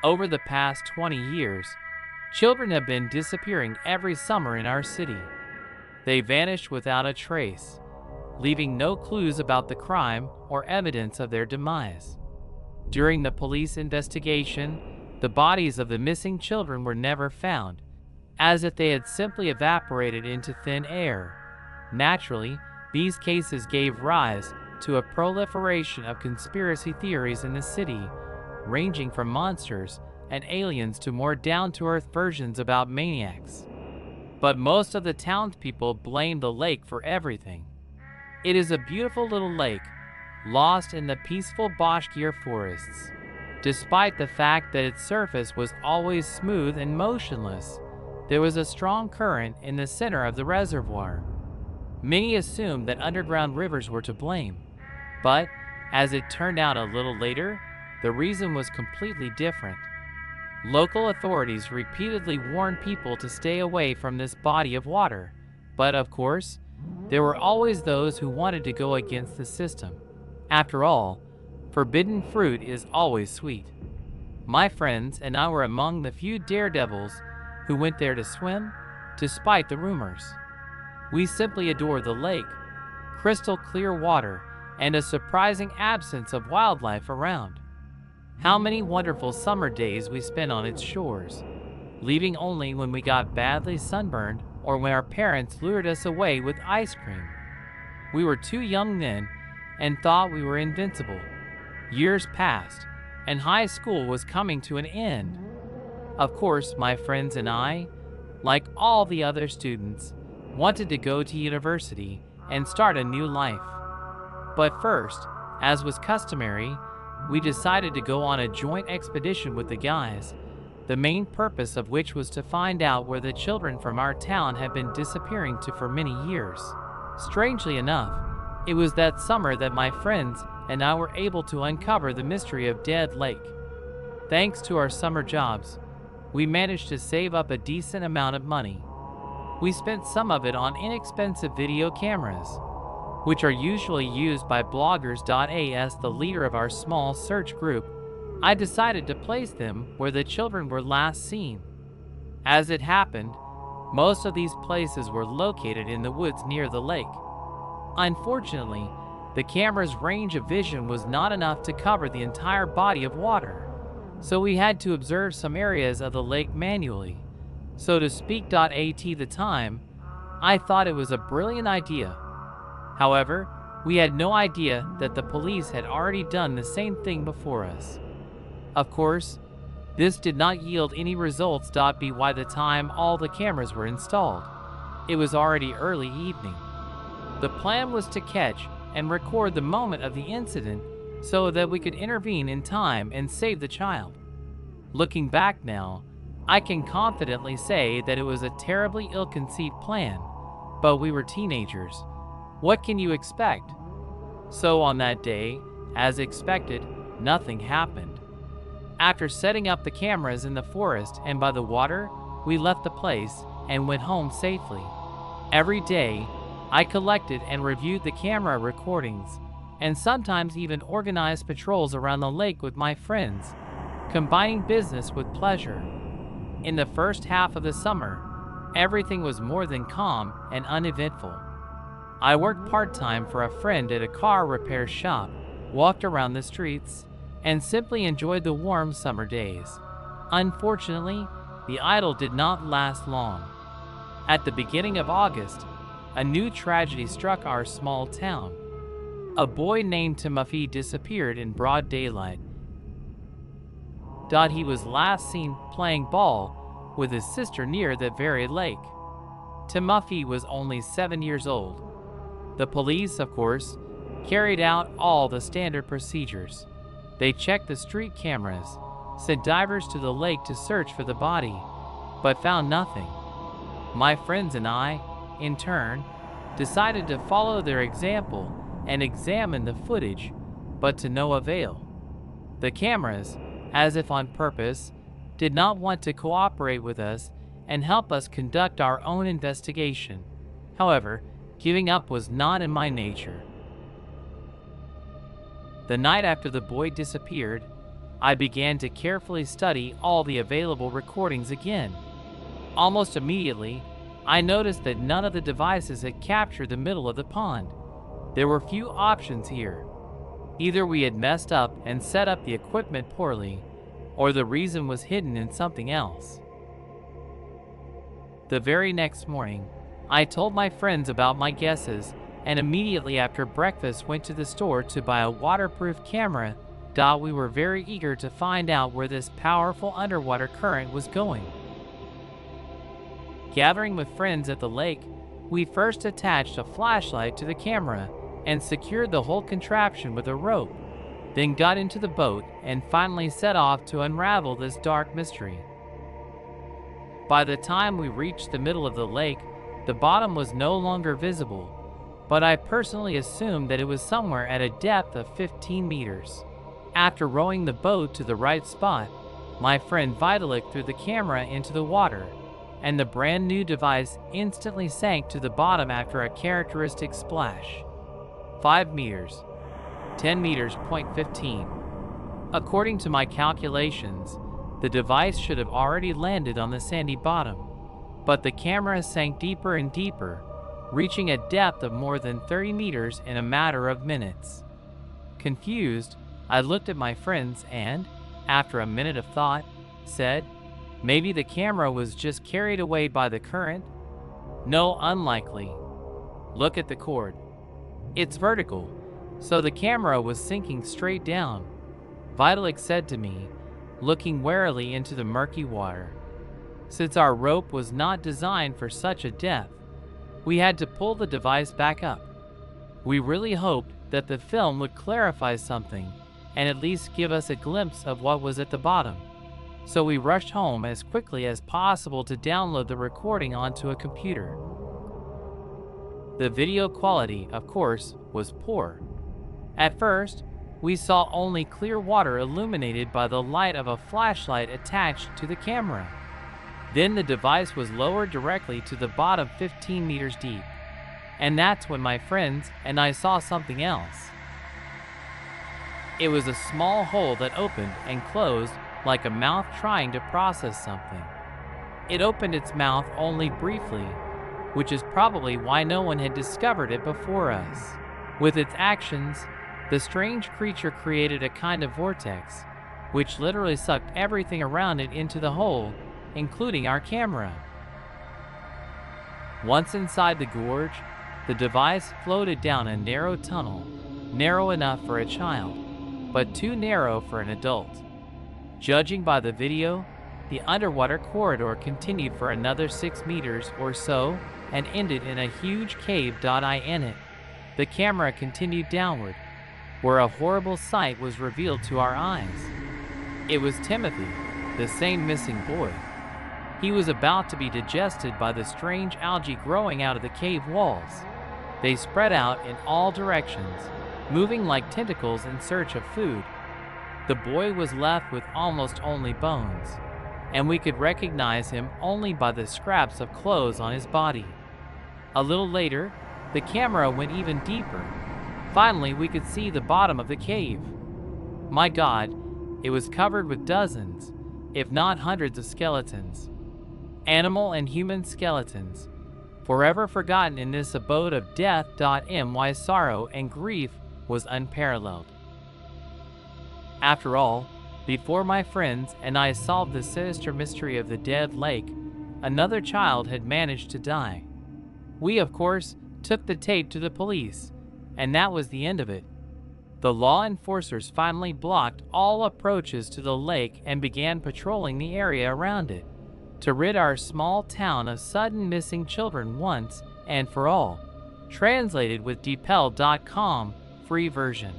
Over the past 20 years, children have been disappearing every summer in our city. They vanished without a trace, leaving no clues about the crime or evidence of their demise. During the police investigation, the bodies of the missing children were never found, as if they had simply evaporated into thin air. Naturally, these cases gave rise to a proliferation of conspiracy theories in the city, ranging from monsters and aliens to more down-to-earth versions about maniacs. But most of the townspeople blame the lake for everything. It is a beautiful little lake, lost in the peaceful Bashkir forests. Despite the fact that its surface was always smooth and motionless, there was a strong current in the center of the reservoir. Many assumed that underground rivers were to blame, but as it turned out a little later, the reason was completely different. Local authorities repeatedly warned people to stay away from this body of water, but of course, there were always those who wanted to go against the system. After all, forbidden fruit is always sweet. My friends and I were among the few daredevils who went there to swim, despite the rumors. We simply adore the lake, crystal clear water, and a surprising absence of wildlife around. How many wonderful summer days we spent on its shores, leaving only when we got badly sunburned or when our parents lured us away with ice cream. We were too young then and thought we were invincible. Years passed, and high school was coming to an end. Of course, my friends and I, like all the other students, wanted to go to university and start a new life. But first, as was customary, we decided to go on a joint expedition with the guys, the main purpose of which was to find out where the children from our town had been disappearing to for many years. Strangely enough, it was that summer that my friends and I were able to uncover the mystery of Dead Lake. Thanks to our summer jobs, we managed to save up a decent amount of money. We spent some of it on inexpensive video cameras, which are usually used by bloggers. As the leader of our small search group, I decided to place them where the children were last seen. As it happened, most of these places were located in the woods near the lake. Unfortunately, the camera's range of vision was not enough to cover the entire body of water, so we had to observe some areas of the lake manually. So to speak. At the time, I thought it was a brilliant idea. However, we had no idea that the police had already done the same thing before us. Of course, this did not yield any results. By the time all the cameras were installed, it was already early evening. The plan was to catch and record the moment of the incident so that we could intervene in time and save the child. Looking back now, I can confidently say that it was a terribly ill-conceived plan, but we were teenagers. What can you expect? So on that day, as expected, nothing happened. After setting up the cameras in the forest and by the water, we left the place and went home safely. Every day, I collected and reviewed the camera recordings, and sometimes even organized patrols around the lake with my friends, combining business with pleasure. In the first half of the summer, everything was more than calm and uneventful. I worked part-time for a friend at a car repair shop, walked around the streets, and simply enjoyed the warm summer days. Unfortunately, the idyll did not last long. At the beginning of August, a new tragedy struck our small town. A boy named Timothy disappeared in broad daylight. He was last seen playing ball with his sister near that very lake. Timothy was only 7 years old. The police, of course, carried out all the standard procedures. They checked the street cameras, sent divers to the lake to search for the body, but found nothing. My friends and I, in turn, decided to follow their example and examine the footage, but to no avail. The cameras, as if on purpose, did not want to cooperate with us and help us conduct our own investigation. However, giving up was not in my nature. The night after the boy disappeared, I began to carefully study all the available recordings again. Almost immediately, I noticed that none of the devices had captured the middle of the pond. There were few options here. Either we had messed up and set up the equipment poorly, or the reason was hidden in something else. The very next morning, I told my friends about my guesses, and immediately after breakfast went to the store to buy a waterproof camera. We were very eager to find out where this powerful underwater current was going. Gathering with friends at the lake, we first attached a flashlight to the camera and secured the whole contraption with a rope, then got into the boat and finally set off to unravel this dark mystery. By the time we reached the middle of the lake, the bottom was no longer visible, but I personally assumed that it was somewhere at a depth of 15 meters. After rowing the boat to the right spot, my friend Vitalik threw the camera into the water, and the brand new device instantly sank to the bottom after a characteristic splash. 5 meters, 10 meters, 15. According to my calculations, the device should have already landed on the sandy bottom, but the camera sank deeper and deeper, reaching a depth of more than 30 meters in a matter of minutes. Confused, I looked at my friends and, after a minute of thought, said, "Maybe the camera was just carried away by the current?" "No, unlikely. Look at the cord. It's vertical, so the camera was sinking straight down," Vitalik said to me, looking warily into the murky water. Since our rope was not designed for such a depth, we had to pull the device back up. We really hoped that the film would clarify something and at least give us a glimpse of what was at the bottom. So we rushed home as quickly as possible to download the recording onto a computer. The video quality, of course, was poor. At first, we saw only clear water illuminated by the light of a flashlight attached to the camera. Then the device was lowered directly to the bottom 15 meters deep. And that's when my friends and I saw something else. It was a small hole that opened and closed like a mouth trying to process something. It opened its mouth only briefly, which is probably why no one had discovered it before us. With its actions, the strange creature created a kind of vortex, which literally sucked everything around it into the hole, including our camera. Once inside the gorge, the device floated down a narrow tunnel, narrow enough for a child, but too narrow for an adult. Judging by the video, the underwater corridor continued for another 6 meters or so and ended in a huge cave. In it, the camera continued downward, where a horrible sight was revealed to our eyes. It was Timothy, the same missing boy. He was about to be digested by the strange algae growing out of the cave walls. They spread out in all directions, moving like tentacles in search of food. The boy was left with almost only bones, and we could recognize him only by the scraps of clothes on his body. A little later, the camera went even deeper. Finally, we could see the bottom of the cave. My God, it was covered with dozens, if not hundreds of skeletons. Animal and human skeletons, forever forgotten in this abode of death. My sorrow and grief was unparalleled. After all, before my friends and I solved the sinister mystery of the dead lake, another child had managed to die. We, of course, took the tape to the police, and that was the end of it. The law enforcers finally blocked all approaches to the lake and began patrolling the area around it, to rid our small town of sudden missing children once and for all. Translated with dpel.com free version.